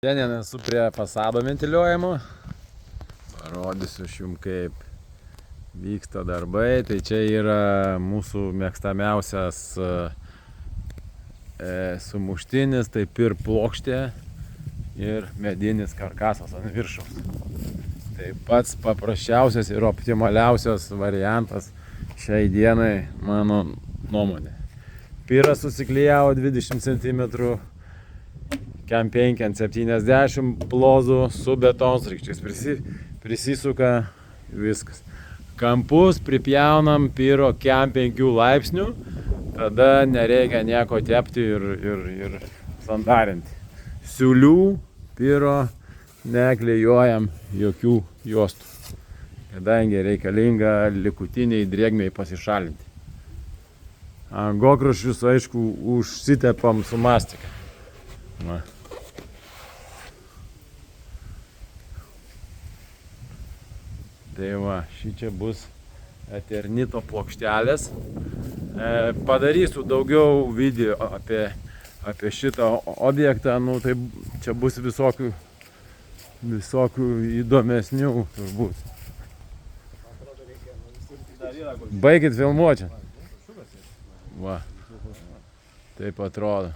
Šiandien esu prie fasado ventiliuojimo. Parodysiu aš jums, kaip vyksta darbai. Tai čia yra mūsų mėgstamiausias sumuštinis, taip ir plokštė ir medinis karkasas ant viršaus. Tai pats paprasčiausias ir optimaliausias variantas šiai dienai, mano nuomonė. Pyras susiklijavo 20 cm, kem 5 ant 70 plozų su betonsraigčiais. Prisisuka viskas. Kampus pripjaunam pyro kem 5 laipsnių, tada nereikia nieko tepti ir sandarinti. Siūlių pyro neklijuojam jokių juostų, kadangi reikalinga likutiniai drėgmei pasišalinti. Angokruščius, aišku, užsitepam su mastika. Va. Tai va, šičia bus eternito plokštelės. Padarysiu daugiau video apie šitą objektą, tai čia bus visokių įdomesnių turbūt. Baikit filmuoti. Va, taip atrodo.